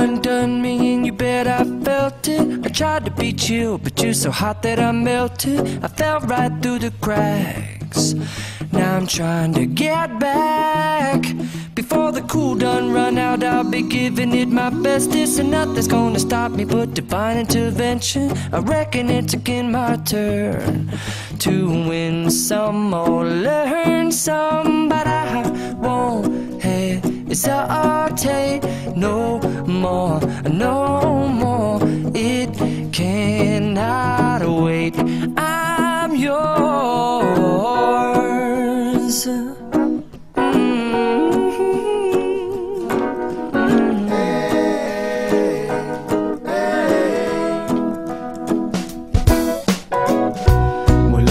undone me and you bet I felt it. I tried to be chill, but you're so hot that I melted. I fell right through the cracks. Now I'm trying to get back. Before the cool done run out, I'll be giving it my best. This and nothing's gonna stop me but divine intervention. I reckon it's again my turn to win some or learn some, but I won't hesitate no more, no more. It cannot wait. I'm yours.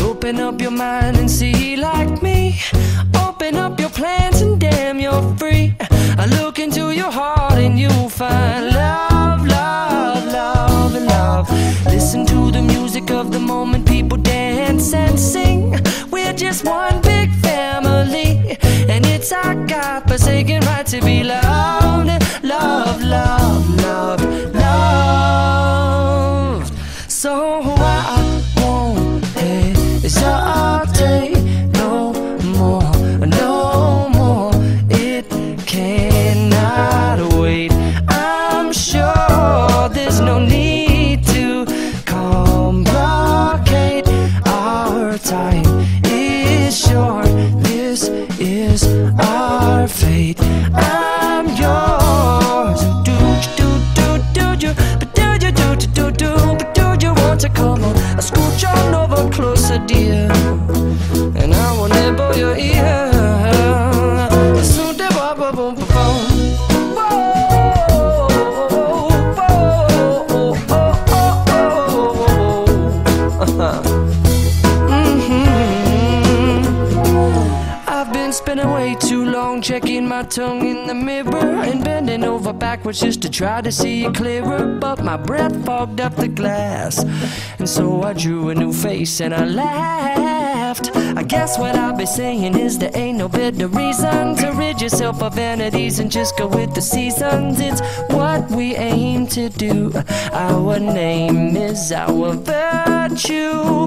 Open up your mind and see like me. Open up your plans and damn, you're free. I look into your heart and you'll find love, love, love, and love. Listen to the music of the moment, people dance and sing. We're just one big family, and it's our God-forsaken right to be loved, love, love, love, loved. So I won't hesitate no more, no more. It cannot wait. I'm sure there's no need to complicate. Our time is short. This is our fate. I'm yours. Do you, but do you but do you want to come on? I scooch on over closer, dear, and I will nibble your ear. Soon the boom boom boom. I've been spending way too long checking my tongue in the mirror and bending over backwards just to try to see it clearer, but my breath fogged up the glass, and so I drew a new face and I laughed. I guess what I'll be saying is there ain't no better reason to rid yourself of vanities and just go with the seasons. It's what we aim to do. Our name is our virtue.